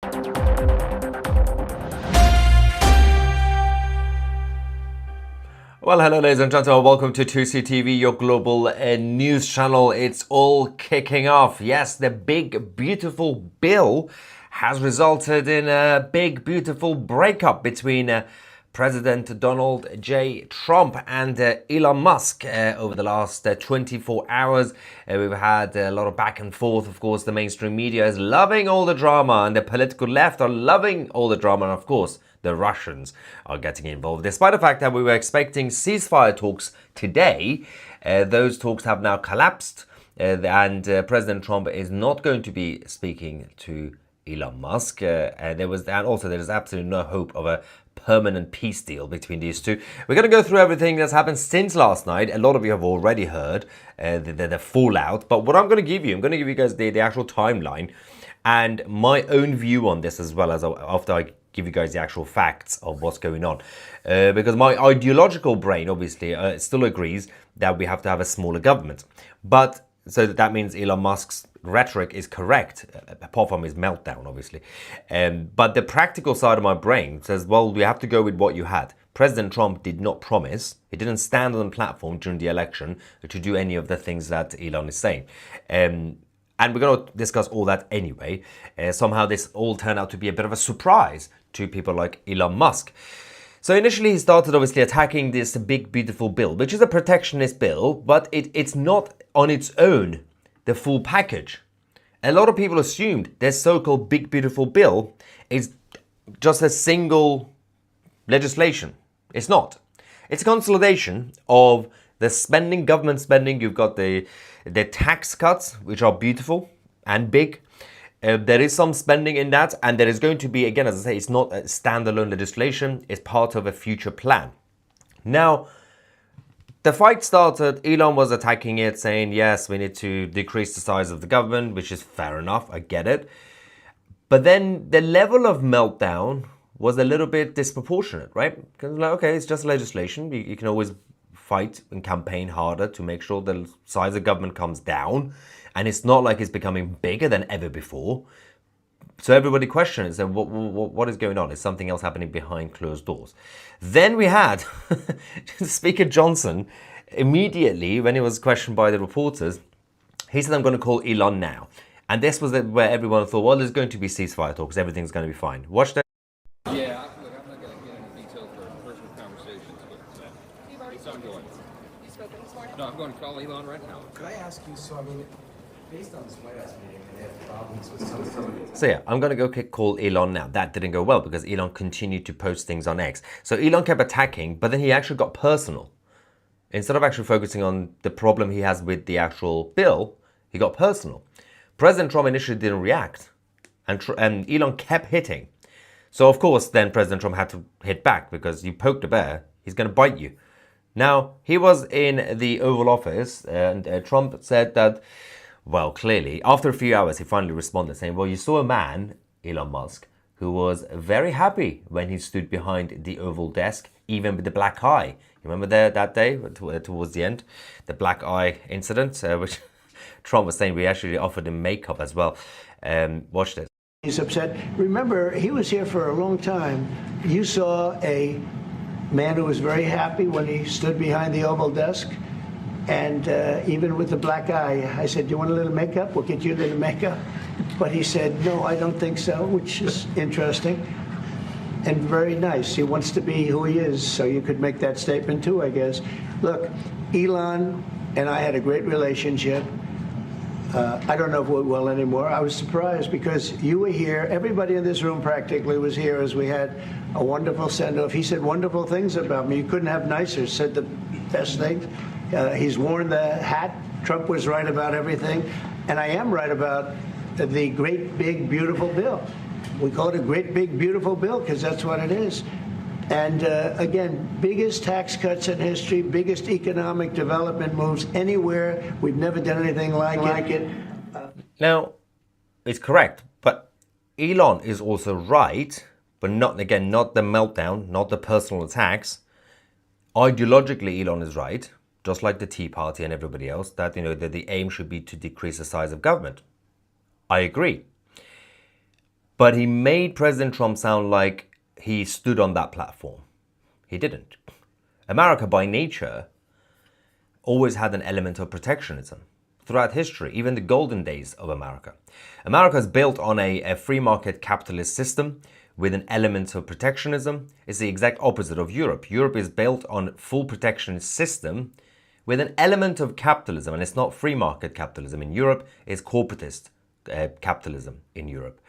Well, hello ladies and gentlemen, welcome to 2CTV, your global news channel. It's all kicking off. Yes, the big beautiful bill has resulted in a big beautiful breakup between President Donald J. Trump and Elon Musk over the last 24 hours. We've had a lot of back and forth. Of course, the mainstream media is loving all the drama and the political left are loving all the drama. And of course, the Russians are getting involved. Despite the fact that we were expecting ceasefire talks today, those talks have now collapsed and President Trump is not going to be speaking to Elon Musk. And there is absolutely no hope of a permanent peace deal between these two. We're going to go through everything that's happened since last night. A lot of you have already heard the fallout, but what I'm going to give you guys the actual timeline and my own view on this, as well as after I give you guys the actual facts of what's going on. Because my ideological brain obviously still agrees that we have to have a smaller government. But so that means Elon Musk's rhetoric is correct, apart from his meltdown, obviously. But the practical side of my brain says, well, we have to go with what you had. President Trump did not promise, he didn't stand on the platform during the election to do any of the things that Elon is saying. And we're going to discuss all that anyway. Somehow this all turned out to be a bit of a surprise to people like Elon Musk. So initially he started obviously attacking this big beautiful bill, which is a protectionist bill, but it's not on its own the full package. A lot of people assumed this so-called big beautiful bill is just a single legislation. It's not. It's a consolidation of the spending, government spending. You've got the tax cuts, which are beautiful and big. There is some spending in that, and there is going to be, again, as I say, it's not a standalone legislation, it's part of a future plan. Now, the fight started, Elon was attacking it, saying, yes, we need to decrease the size of the government, which is fair enough, I get it. But then the level of meltdown was a little bit disproportionate, right? Because like, okay, it's just legislation, you can always fight and campaign harder to make sure the size of government comes down. And it's not like it's becoming bigger than ever before. So everybody questions, what is going on? Is something else happening behind closed doors? Then we had Speaker Johnson, immediately when he was questioned by the reporters, he said, I'm going to call Elon now. And this was where everyone thought, well, there's going to be ceasefire talks, everything's going to be fine. Watch that. Yeah, look, I'm not going to get into details for personal conversations, but it's ongoing. You spoken this morning? No, I'm going to call Elon right now. Could I ask you, so I mean, based on this White House meeting, they have problems with some of it. So yeah, I'm going to go call Elon now. That didn't go well because Elon continued to post things on X. So Elon kept attacking, but then he actually got personal. Instead of actually focusing on the problem he has with the actual bill, he got personal. President Trump initially didn't react, and Elon kept hitting. So of course, then President Trump had to hit back because you poked a bear, he's going to bite you. Now, he was in the Oval Office and Trump said that, well, clearly, after a few hours, he finally responded saying, well, you saw a man, Elon Musk, who was very happy when he stood behind the Oval desk, even with the black eye. You remember that day towards the end, the black eye incident, which Trump was saying we actually offered him makeup as well. Watch this. He's upset. Remember, he was here for a long time. You saw a man who was very happy when he stood behind the Oval desk. And even with the black eye, I said, do you want a little makeup? We'll get you a little makeup. But he said, no, I don't think so, which is interesting and very nice. He wants to be who he is, so you could make that statement too, I guess. Look, Elon and I had a great relationship. I don't know if we're well anymore. I was surprised because you were here. Everybody in this room practically was here as we had a wonderful send-off. He said wonderful things about me. You couldn't have nicer, said the best things. He's worn the hat. Trump was right about everything. And I am right about the great, big, beautiful bill. We call it a great, big, beautiful bill because that's what it is. And again, biggest tax cuts in history, biggest economic development moves anywhere. We've never done anything like it. Now, it's correct, but Elon is also right, but not the meltdown, not the personal attacks. Ideologically, Elon is right, just like the Tea Party and everybody else, that that the aim should be to decrease the size of government. I agree. But he made President Trump sound like he stood on that platform. He didn't. America, by nature, always had an element of protectionism throughout history, even the golden days of America. America is built on a free market capitalist system with an element of protectionism. It's the exact opposite of Europe. Europe is built on full protectionist system with an element of capitalism, and it's not free market capitalism in Europe, it's corporatist capitalism in Europe.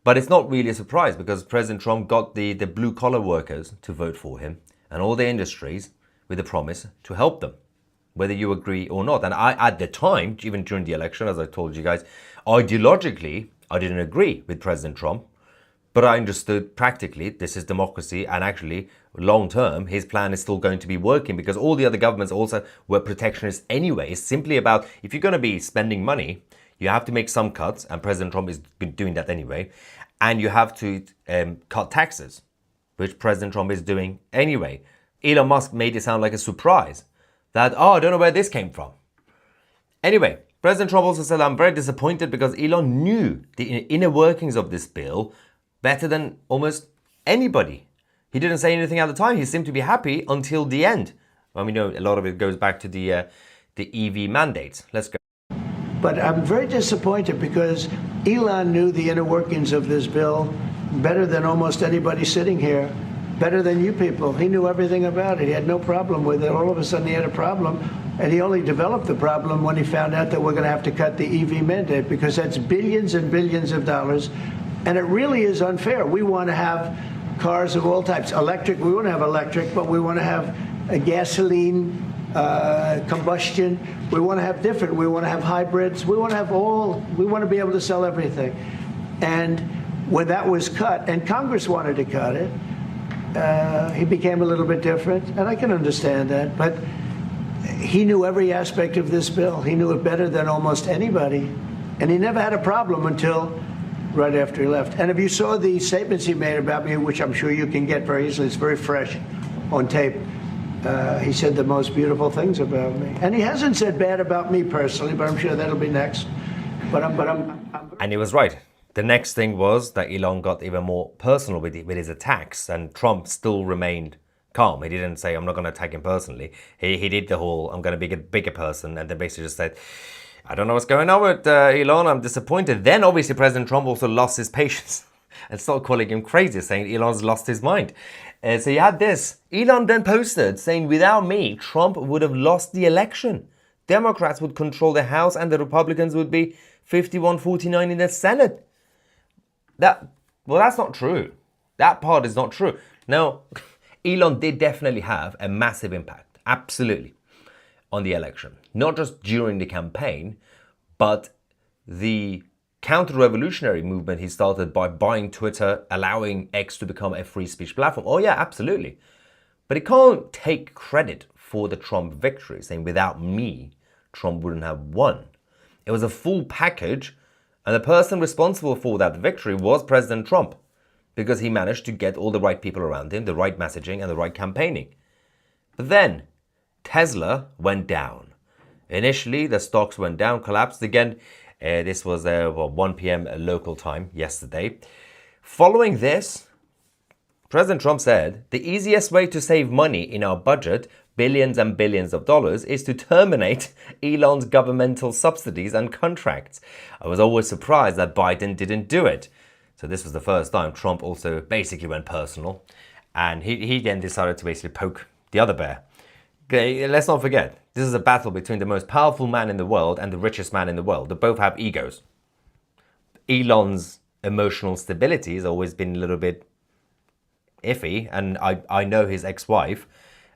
But it's not really a surprise because President Trump got the blue-collar workers to vote for him and all the industries with the promise to help them, whether you agree or not. And I, at the time, even during the election, as I told you guys, ideologically, I didn't agree with President Trump, but I understood practically this is democracy, and actually, long term, his plan is still going to be working because all the other governments also were protectionist anyway. It's simply about, if you're going to be spending money, you have to make some cuts, and President Trump has been doing that anyway, and you have to cut taxes, which President Trump is doing anyway. Elon Musk made it sound like a surprise that, oh, I don't know where this came from. Anyway, President Trump also said, I'm very disappointed because Elon knew the inner workings of this bill better than almost anybody. He didn't say anything at the time. He seemed to be happy until the end. Well, we know a lot of it goes back to the EV mandates. Let's go. But I'm very disappointed because Elon knew the inner workings of this bill better than almost anybody sitting here, better than you people. He knew everything about it. He had no problem with it. All of a sudden he had a problem, and he only developed the problem when he found out that we're going to have to cut the EV mandate because that's billions and billions of dollars, and it really is unfair. We want to have cars of all types. Electric, we want to have electric, but we want to have a gasoline, combustion. We want to have different. We want to have hybrids. We want to have all. We want to be able to sell everything. And when that was cut, and Congress wanted to cut it, he became a little bit different, and I can understand that. But he knew every aspect of this bill. He knew it better than almost anybody, and he never had a problem until right after he left. And if you saw the statements he made about me, which I'm sure you can get very easily, it's very fresh on tape. He said the most beautiful things about me, and he hasn't said bad about me personally, but I'm sure that'll be next. And he was right. The next thing was that Elon got even more personal with his attacks, and Trump still remained calm. He didn't say, I'm not going to attack him personally. He did the whole, I'm going to be a bigger person, and then basically just said, I don't know what's going on with Elon, I'm disappointed. Then obviously President Trump also lost his patience and started calling him crazy, saying Elon's lost his mind. So you had this. Elon then posted saying, without me, Trump would have lost the election. Democrats would control the House and the Republicans would be 51-49 in the Senate. Well, that's not true. That part is not true. Now, Elon did definitely have a massive impact, absolutely, on the election. Not just during the campaign, but the counter-revolutionary movement he started by buying Twitter, allowing X to become a free speech platform. Oh yeah, absolutely. But he can't take credit for the Trump victory, saying without me, Trump wouldn't have won. It was a full package, and the person responsible for that victory was President Trump, because he managed to get all the right people around him, the right messaging and the right campaigning. But then Tesla went down. Initially, the stocks went down, collapsed again. This was 1 p.m. local time yesterday. Following this, President Trump said, the easiest way to save money in our budget, billions and billions of dollars, is to terminate Elon's governmental subsidies and contracts. I was always surprised that Biden didn't do it. So this was the first time Trump also basically went personal. And he then decided to basically poke the other bear. Okay, let's not forget, this is a battle between the most powerful man in the world and the richest man in the world. They both have egos. Elon's emotional stability has always been a little bit iffy, and I know his ex-wife.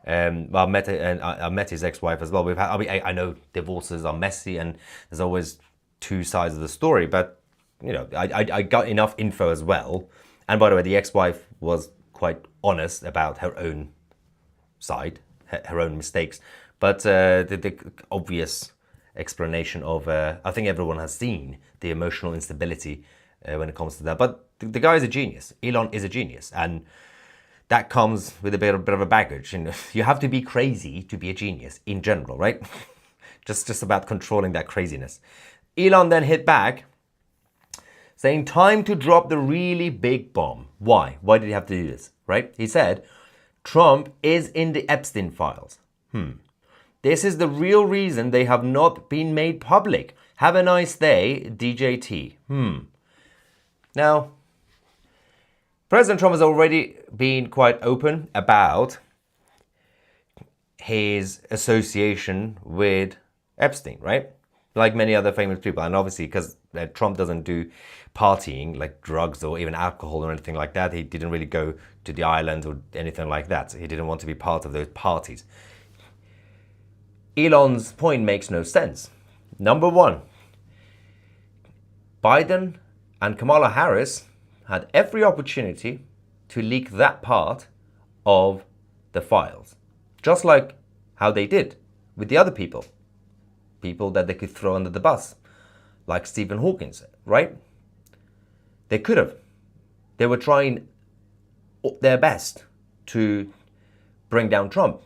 Well, I met his ex-wife as well. I know divorces are messy, and there's always two sides of the story. But you know, I got enough info as well. And by the way, the ex-wife was quite honest about her own side, her own mistakes. But the obvious explanation of, I think everyone has seen the emotional instability when it comes to that. But the guy is a genius. Elon is a genius. And that comes with a bit of a baggage. You know, you have to be crazy to be a genius in general, right? just about controlling that craziness. Elon then hit back, saying time to drop the really big bomb. Why? Why did he have to do this, right? He said, Trump is in the Epstein files. This is the real reason they have not been made public. Have a nice day, DJT. Now, President Trump has already been quite open about his association with Epstein, right? Like many other famous people. And obviously, because Trump doesn't do partying, like drugs or even alcohol or anything like that, he didn't really go to the island or anything like that. He didn't want to be part of those parties. Elon's point makes no sense. Number one, Biden and Kamala Harris had every opportunity to leak that part of the files. Just like how they did with the other people that they could throw under the bus, like Stephen Hawking, right? They could have. They were trying their best to bring down Trump.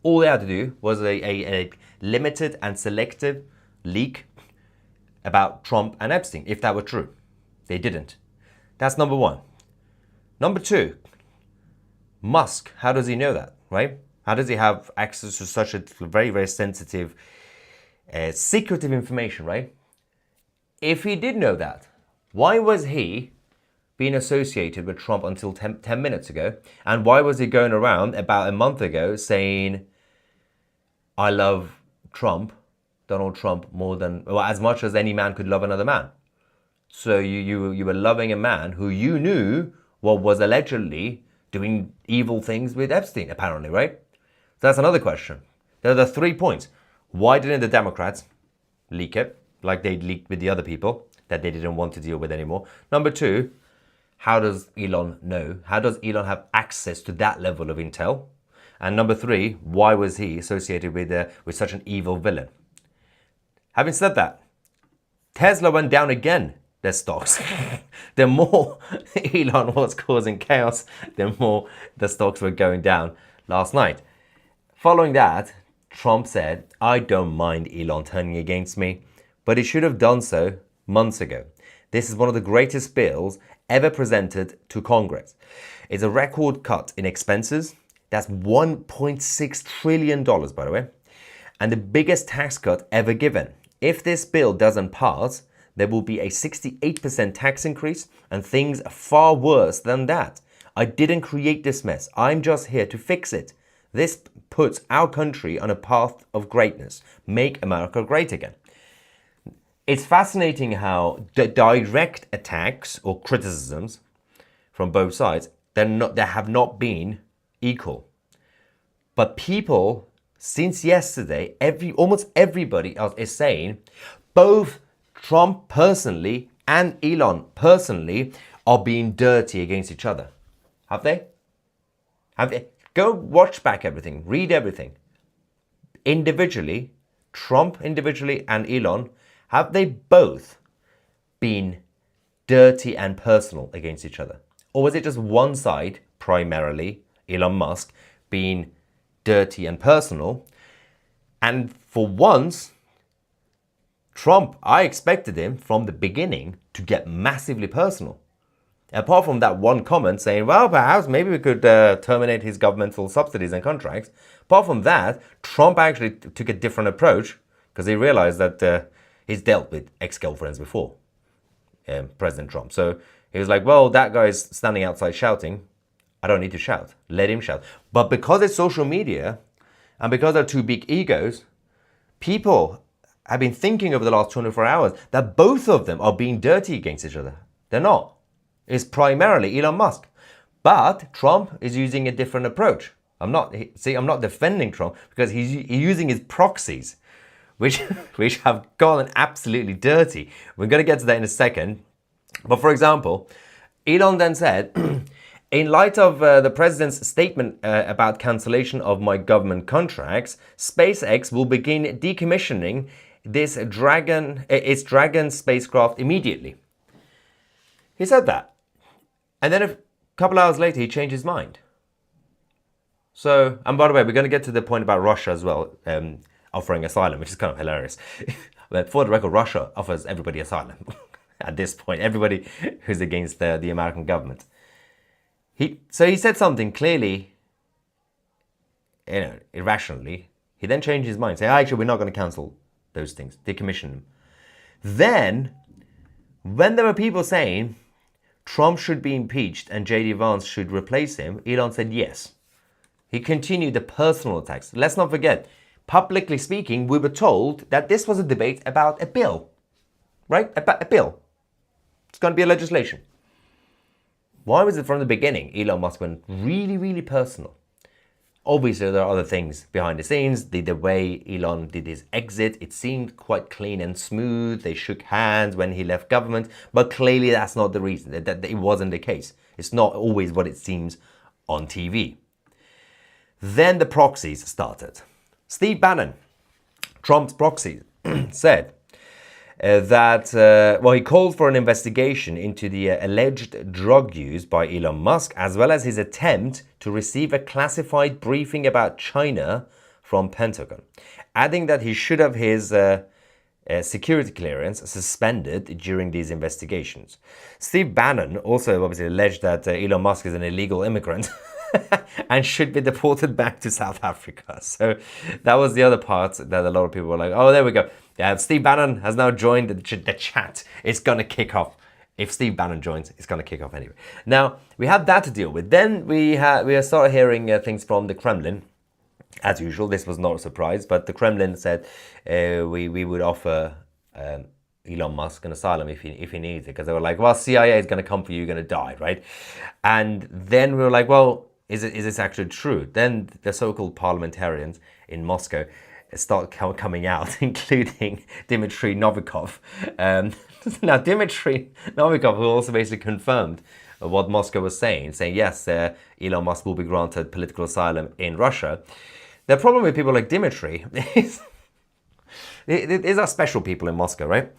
All they had to do was a limited and selective leak about Trump and Epstein, if that were true. They didn't. That's number one. Number two, Musk, how does he know that, right? How does he have access to such a very, very sensitive, secretive information, right? If he did know that, why was he being associated with Trump until 10 minutes ago? And why was he going around about a month ago saying, I love Trump, Donald Trump, more than, well, as much as any man could love another man? So you were loving a man who you knew was allegedly doing evil things with Epstein, apparently, right? So that's another question. There are the 3 points. Why didn't the Democrats leak it, like they leaked with the other people that they didn't want to deal with anymore? Number two, how does Elon know? How does Elon have access to that level of intel? And number three, why was he associated with such an evil villain? Having said that, Tesla went down again, their stocks. The more Elon was causing chaos, the more the stocks were going down last night. Following that, Trump said, I don't mind Elon turning against me, but he should have done so months ago. This is one of the greatest bills ever presented to Congress. It's a record cut in expenses. That's $1.6 trillion, by the way, and the biggest tax cut ever given. If this bill doesn't pass, there will be a 68% tax increase and things far worse than that. I didn't create this mess. I'm just here to fix it. This puts our country on a path of greatness. Make America great again. It's fascinating how the direct attacks or criticisms from both sides, they have not been equal. But people, since yesterday, almost everybody else is saying both Trump personally and Elon personally are being dirty against each other. Have they? Go watch back everything, read everything. Individually, Trump individually and Elon, have they both been dirty and personal against each other? Or was it just one side, primarily, Elon Musk, being dirty and personal? And for once, Trump, I expected him from the beginning to get massively personal. Apart from that one comment saying, well, perhaps maybe we could terminate his governmental subsidies and contracts. Apart from that, Trump actually took a different approach because he realized that he's dealt with ex-girlfriends before, President Trump. So he was like, well, that guy's standing outside shouting. I don't need to shout. Let him shout. But because it's social media and because they're two big egos, people have been thinking over the last 24 hours that both of them are being dirty against each other. They're not. It's primarily Elon Musk. But Trump is using a different approach. I'm not defending Trump because he's using his proxies, which have gone absolutely dirty. We're going to get to that in a second. But for example, Elon then said, in light of the president's statement about cancellation of my government contracts, SpaceX will begin decommissioning its Dragon spacecraft immediately. He said that. And then a couple hours later, he changed his mind. So, and by the way, we're going to get to the point about Russia as well, offering asylum, which is kind of hilarious. But for the record, Russia offers everybody asylum. at this point. Everybody who's against the American government. So he said something clearly, irrationally. He then changed his mind, saying, actually, we're not going to cancel those things, decommission them. Then, when there were people saying Trump should be impeached and J.D. Vance should replace him, Elon said yes. He continued the personal attacks. Let's not forget, publicly speaking, we were told that this was a debate about a bill, right? About a bill. It's going to be a legislation. Why was it from the beginning Elon Musk went really, really personal? Obviously, there are other things behind the scenes. The way Elon did his exit, it seemed quite clean and smooth. They shook hands when he left government. But clearly, that's not the reason. That it wasn't the case. It's not always what it seems on TV. Then the proxies started. Steve Bannon, Trump's proxy, said that he called for an investigation into the alleged drug use by Elon Musk, as well as his attempt to receive a classified briefing about China from Pentagon, adding that he should have his security clearance suspended during these investigations. Steve Bannon also obviously alleged that Elon Musk is an illegal immigrant and should be deported back to South Africa. So that was the other part that a lot of people were like, oh, there we go. Steve Bannon has now joined the chat. It's going to kick off. If Steve Bannon joins, it's going to kick off anyway. Now, we have that to deal with. Then we started hearing things from the Kremlin. As usual, this was not a surprise, but the Kremlin said we would offer Elon Musk an asylum if he needs it, because they were like, well, CIA is going to come for you, you're going to die, right? And then we were like, well, is this actually true? Then the so-called parliamentarians in Moscow start coming out, including Dmitry Novikov. Now, Dmitry Novikov, who also basically confirmed what Moscow was saying yes, Elon Musk will be granted political asylum in Russia. The problem with people like Dmitry is these are special people in Moscow, right?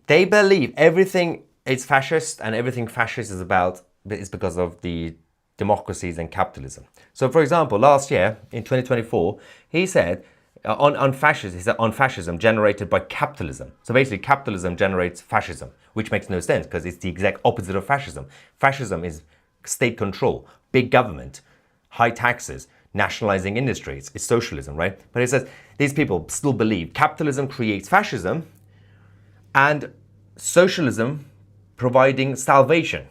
They believe everything is fascist, and everything fascist is because of the democracies and capitalism. So, for example, last year in 2024, he said on fascism generated by capitalism. So basically, capitalism generates fascism, which makes no sense because it's the exact opposite of fascism. Fascism is state control, big government, high taxes, nationalizing industries. It's socialism, right? But he says these people still believe capitalism creates fascism and socialism providing salvation.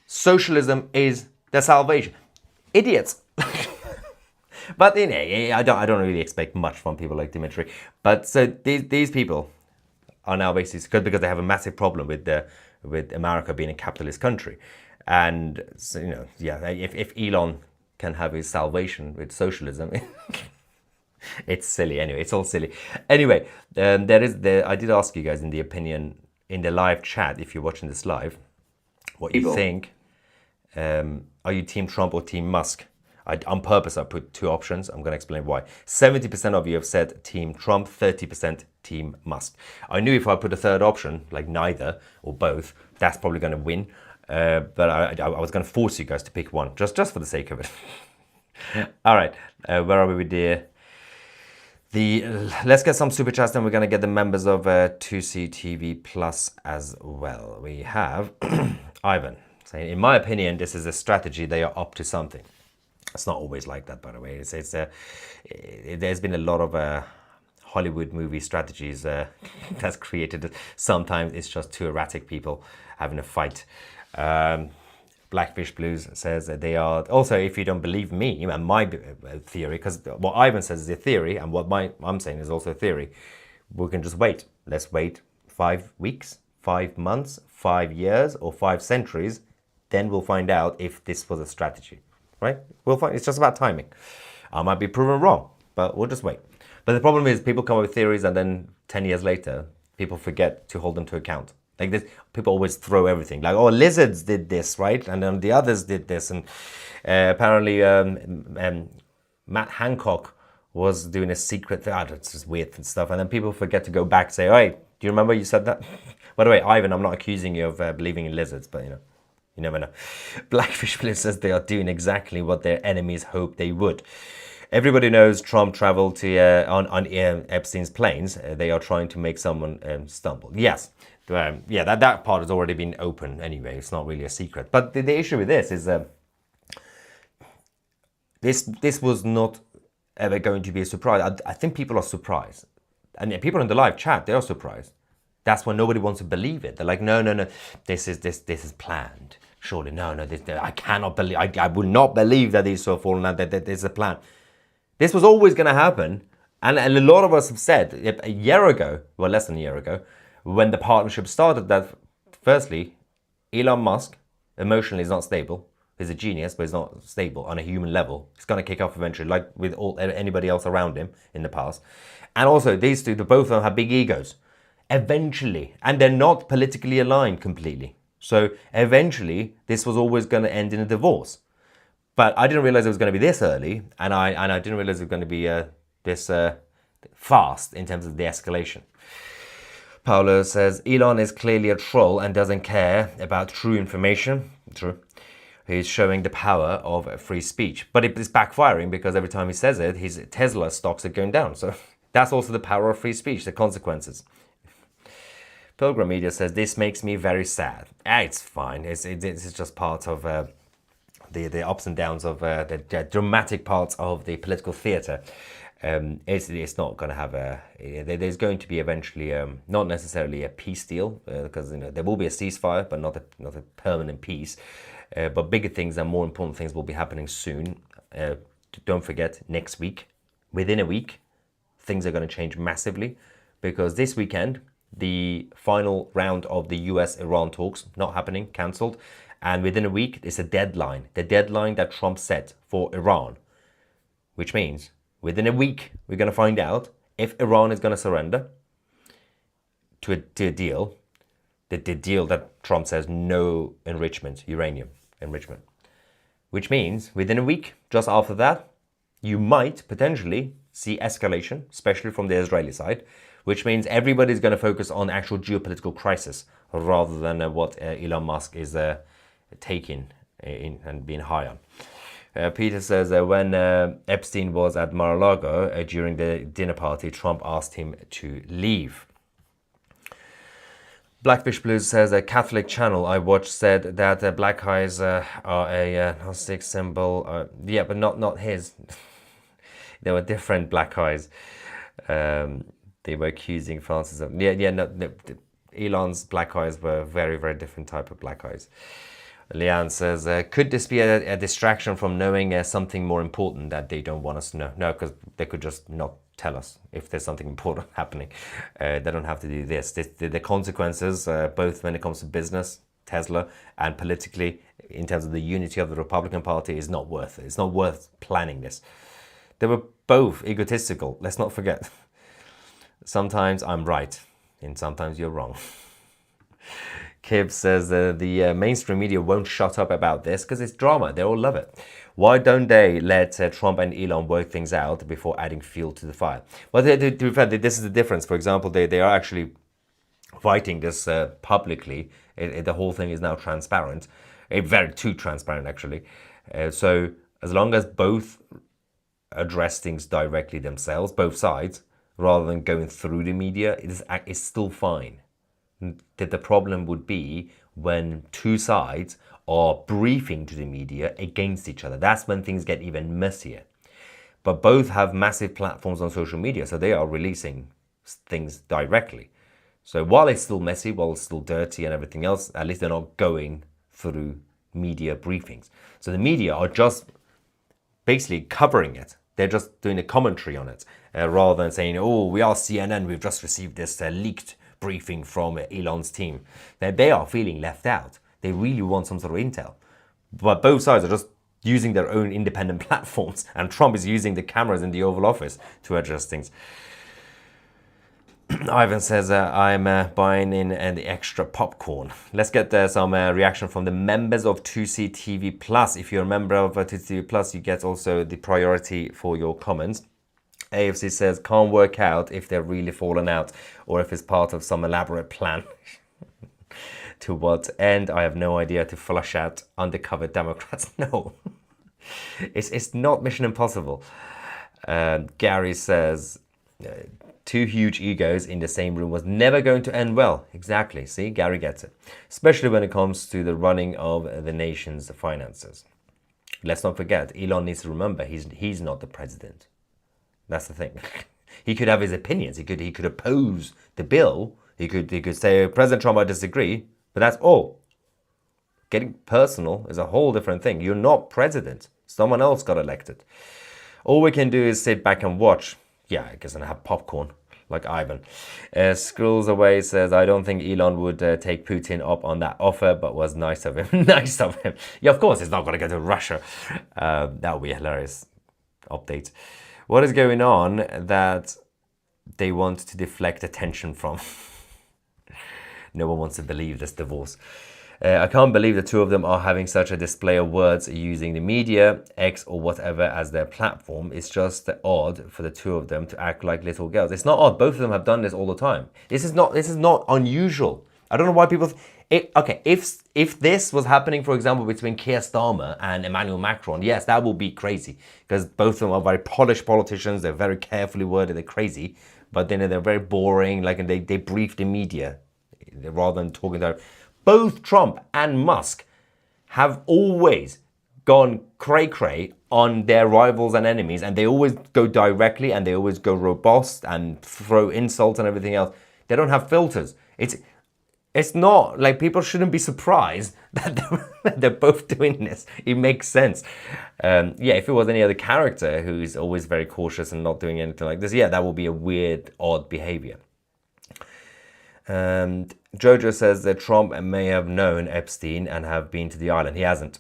Socialism is the salvation. Idiots. But I don't really expect much from people like Dmitry. But so these people are now basically good because they have a massive problem with America being a capitalist country. And so, if Elon can have his salvation with socialism, it's silly anyway. It's all silly. Anyway, I did ask you guys in the opinion in the live chat, if you're watching this live, what you think. Are you Team Trump or Team Musk? On purpose, I put two options. I'm going to explain why. 70% of you have said Team Trump, 30% Team Musk. I knew if I put a third option, like neither or both, that's probably going to win. But I was going to force you guys to pick one, just for the sake of it. All right, where are we with let's get some super chats, then we're going to get the members of 2CTV Plus as well. We have Ivan saying, in my opinion, this is a strategy. They are up to something. It's not always like that, by the way. There's been a lot of Hollywood movie strategies that's created. Sometimes it's just two erratic people having a fight. Blackfish Blues says that they are also, if you don't believe me and my theory, because what Ivan says is a theory and what I'm saying is also a theory, we can just wait. Let's wait 5 weeks, 5 months, 5 years, or 5 centuries. Then we'll find out if this was a strategy, right? We'll find. It's just about timing. I might be proven wrong, but we'll just wait. But the problem is people come up with theories and then 10 years later, people forget to hold them to account. Like this, people always throw everything. Like, oh, lizards did this, right? And then the others did this. And apparently Matt Hancock was doing a secret thing. It's just weird stuff. And then people forget to go back and say, oh, hey, do you remember you said that? By the way, Ivan, I'm not accusing you of believing in lizards, but you never know. Blackfish Bliss says they are doing exactly what their enemies hoped they would. Everybody knows Trump traveled to on Epstein's planes. They are trying to make someone stumble. Yes, yeah, that part has already been open anyway. It's not really a secret. But the issue with this is this was not ever going to be a surprise. I think people are surprised. And people in the live chat, they are surprised. That's why nobody wants to believe it. They're like, no, this is planned. Surely, no, I cannot believe, I will not believe that these are falling out, that there's a plan. This was always going to happen. And a lot of us have said a year ago, well, less than a year ago, when the partnership started, that firstly, Elon Musk emotionally is not stable. He's a genius, but he's not stable on a human level. He's going to kick off eventually, like with anybody else around him in the past. And also, these two, both of them have big egos. Eventually, and they're not politically aligned completely. So eventually, this was always going to end in a divorce. But I didn't realize it was going to be this early, and I didn't realize it was going to be this fast in terms of the escalation. Paolo says, Elon is clearly a troll and doesn't care about true information. True. He's showing the power of free speech. But it's backfiring because every time he says it, his Tesla stocks are going down. So that's also the power of free speech, the consequences. Pilgrim Media says, this makes me very sad. It's fine. It's just part of the ups and downs of the dramatic parts of the political theatre. It's not going to have there's going to be eventually not necessarily a peace deal because there will be a ceasefire, but not a permanent peace. But bigger things and more important things will be happening soon. Don't forget, next week, within a week, things are going to change massively because this weekend, the final round of the US-Iran talks, not happening, cancelled. And within a week, it's a deadline. The deadline that Trump set for Iran, which means within a week, we're going to find out if Iran is going to surrender to a deal, the deal that Trump says no enrichment, uranium enrichment. Which means within a week, just after that, you might potentially see escalation, especially from the Israeli side, which means everybody's going to focus on actual geopolitical crisis rather than what Elon Musk is taking in and being high on. Peter says when Epstein was at Mar-a-Lago during the dinner party, Trump asked him to leave. Blackfish Blues says a Catholic channel I watched said that black eyes are a Gnostic symbol. Yeah, but not his. There were different black eyes. They were accusing Francis of... Elon's black eyes were a very, very different type of black eyes. Leanne says, could this be a distraction from knowing something more important that they don't want us to know? No, because they could just not tell us if there's something important happening. They don't have to do this. The consequences, both when it comes to business, Tesla, and politically, in terms of the unity of the Republican Party, is not worth it. It's not worth planning this. They were both egotistical, let's not forget. Sometimes I'm right, and sometimes you're wrong. Kib says the mainstream media won't shut up about this because it's drama. They all love it. Why don't they let Trump and Elon work things out before adding fuel to the fire? Well, to be fair, this is the difference. For example, they are actually fighting this publicly. The whole thing is now transparent. Too transparent, actually. So as long as both address things directly themselves, both sides, rather than going through the media, it's still fine. The problem would be when two sides are briefing to the media against each other. That's when things get even messier. But both have massive platforms on social media, so they are releasing things directly. So while it's still messy, while it's still dirty and everything else, at least they're not going through media briefings. So the media are just basically covering it. They're just doing a commentary on it, rather than saying, oh, we are CNN, we've just received this leaked briefing from Elon's team. They are feeling left out. They really want some sort of intel. But both sides are just using their own independent platforms, and Trump is using the cameras in the Oval Office to address things. Ivan says, I'm buying in the extra popcorn. Let's get some reaction from the members of 2CTV Plus. If you're a member of 2CTV Plus, you get also the priority for your comments. AFC says, can't work out if they're really fallen out or if it's part of some elaborate plan. To what end? I have no idea. To flush out undercover Democrats. No, it's not Mission Impossible. Gary says, Two huge egos in the same room was never going to end well. Exactly. See, Gary gets it. Especially when it comes to the running of the nation's finances. Let's not forget, Elon needs to remember he's not the president. That's the thing. He could have his opinions. He could oppose the bill. He could say, President Trump, I disagree. But that's all. Getting personal is a whole different thing. You're not president. Someone else got elected. All we can do is sit back and watch. Yeah, I guess, and have popcorn, like Ivan. Scrolls away, says, I don't think Elon would take Putin up on that offer, but was nice of him. Nice of him. Yeah, of course, he's not going to go to Russia. That would be a hilarious update. What is going on that they want to deflect attention from? No one wants to believe this divorce. I can't believe the two of them are having such a display of words using the media, X or whatever as their platform. It's just odd for the two of them to act like little girls. It's not odd. Both of them have done this all the time. This is not unusual. I don't know why people... if this was happening, for example, between Keir Starmer and Emmanuel Macron, yes, that would be crazy. Because both of them are very polished politicians. They're very carefully worded. They're crazy. But then they're very boring. Like, and they brief the media rather than talking to... Both Trump and Musk have always gone cray-cray on their rivals and enemies, and they always go directly, and they always go robust and throw insults and everything else. They don't have filters. It's not like people shouldn't be surprised that they're both doing this. It makes sense. Yeah, if it was any other character who's always very cautious and not doing anything like this, yeah, that would be a weird, odd behavior. And Jojo says that Trump may have known Epstein and have been to the island. He hasn't.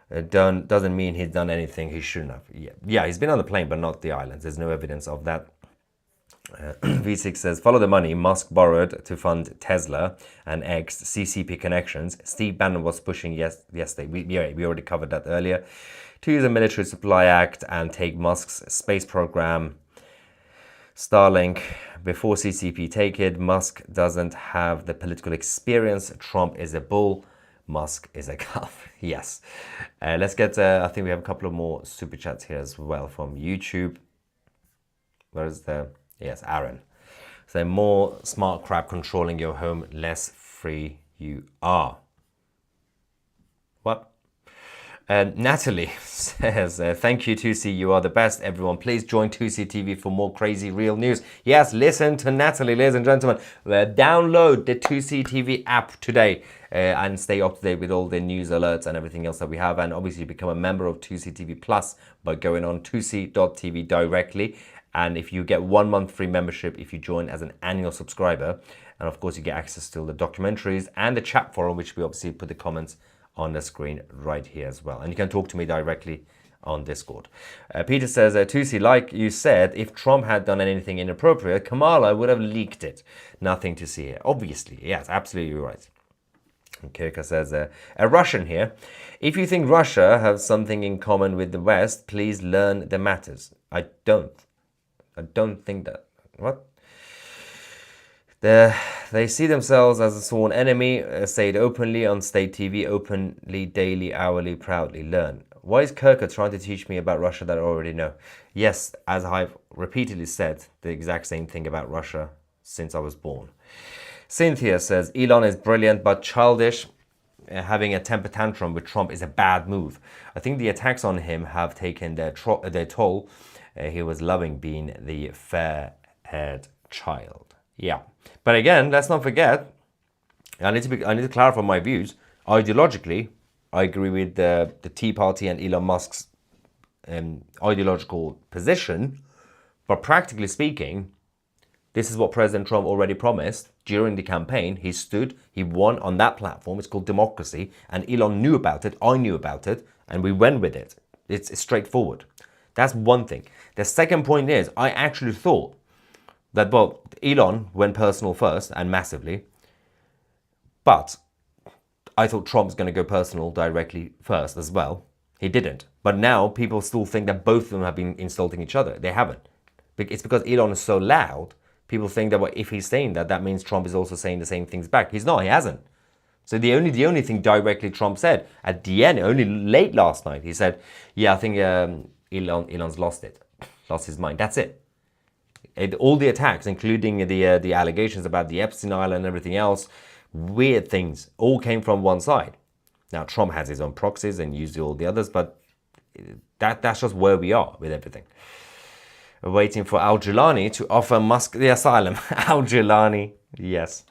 Doesn't mean he's done anything he shouldn't have. Yeah, he's been on the plane, but not the islands. There's no evidence of that. V6 says, follow the money. Musk borrowed to fund Tesla and X, CCP connections. Steve Bannon was pushing yesterday. We already covered that earlier. To use a military supply act and take Musk's space program. Starlink, before CCP take it, Musk doesn't have the political experience. Trump is a bull. Musk is a calf. Yes. Let's get, I think we have a couple of more super chats here as well from YouTube. Where is the, yes, Aaron. So more smart crap controlling your home, less free you are. What? Natalie says, thank you 2C, you are the best. Everyone, please join 2C TV for more crazy real news. Yes, listen to Natalie, ladies and gentlemen. Download the 2C TV app today and stay up to date with all the news alerts and everything else that we have. And obviously become a member of 2C TV Plus by going on 2c.tv directly. And if you get 1 month free membership if you join as an annual subscriber. And of course you get access to all the documentaries and the chat forum, which we obviously put the comments on the screen right here as well. And you can talk to me directly on Discord. Peter says, 2C, like you said, if Trump had done anything inappropriate, Kamala would have leaked it. Nothing to see here. Obviously, yes, absolutely right. And Kirka says, a Russian here. If you think Russia has something in common with the West, please learn the matters. I don't think that. What? They see themselves as a sworn enemy, say it openly on state TV, openly, daily, hourly, proudly. Learn. Why is Kirka trying to teach me about Russia that I already know? Yes, as I've repeatedly said, the exact same thing about Russia since I was born. Cynthia says, Elon is brilliant but childish. Having a temper tantrum with Trump is a bad move. I think the attacks on him have taken their toll. He was loving being the fair-haired child. Yeah. But again, let's not forget, I need to clarify my views. Ideologically, I agree with the Tea Party and Elon Musk's ideological position. But practically speaking, this is what President Trump already promised during the campaign. He stood, he won on that platform. It's called democracy. And Elon knew about it. I knew about it. And we went with it. It's straightforward. That's one thing. The second point is, I actually thought that, well, Elon went personal first and massively, but I thought Trump's going to go personal directly first as well. He didn't. But now people still think that both of them have been insulting each other. They haven't. It's because Elon is so loud, people think that, well, if he's saying that, that means Trump is also saying the same things back. He's not. He hasn't. So the only thing directly Trump said at the end, only late last night, he said, yeah, I think Elon's lost his mind. That's it. All the attacks, including the allegations about the Epstein Island and everything else, weird things, all came from one side. Now, Trump has his own proxies and used all the others, but that's just where we are with everything. We're waiting for Al-Jilani to offer Musk the asylum. Al-Jilani, yes.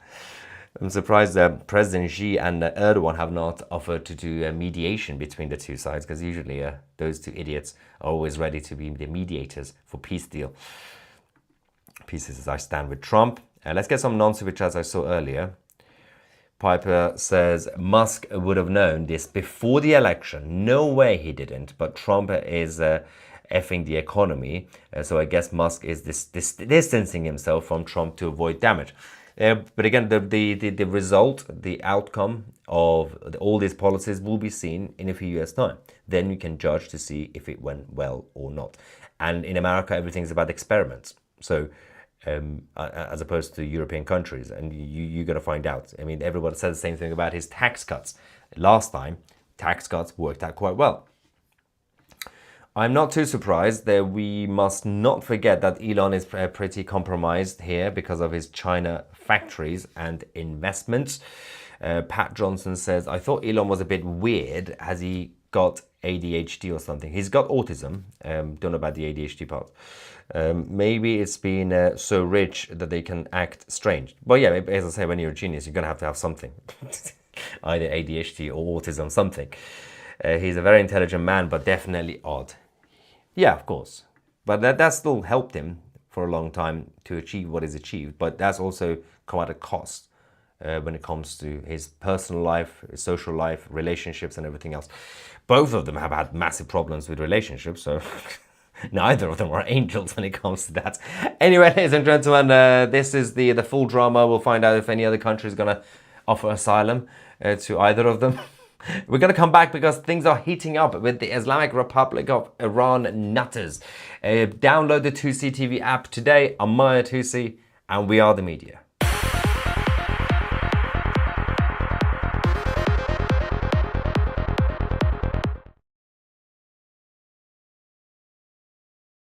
I'm surprised that President Xi and Erdogan have not offered to do a mediation between the two sides, because usually those two idiots are always ready to be the mediators for peace deal. Pieces as I stand with Trump. Let's get some non-super chats I saw earlier. Piper says Musk would have known this before the election. No way he didn't, but Trump is effing the economy. So I guess Musk is distancing himself from Trump to avoid damage. But again, the result, the outcome of all these policies will be seen in a few years' time. Then you can judge to see if it went well or not. And in America, everything's about experiments. So as opposed to European countries, and you're going to find out. I mean, everybody said the same thing about his tax cuts. Last time, tax cuts worked out quite well. I'm not too surprised that we must not forget that Elon is pretty compromised here because of his China factories and investments. Pat Johnson says, I thought Elon was a bit weird. Has he got ADHD or something? He's got autism. Don't know about the ADHD part. Maybe it's been so rich that they can act strange. But yeah, as I say, when you're a genius, you're going to have something. Either ADHD or autism, something. He's a very intelligent man, but definitely odd. Yeah, of course. But that still helped him for a long time to achieve what he's achieved. But that's also come at a cost when it comes to his personal life, his social life, relationships and everything else. Both of them have had massive problems with relationships, so neither of them are angels when it comes to that. Anyway, ladies and gentlemen, this is the full drama. We'll find out if any other country is going to offer asylum to either of them. We're going to come back because things are heating up with the Islamic Republic of Iran nutters. Download the 2C TV app today. I'm Maya 2C, and we are the media.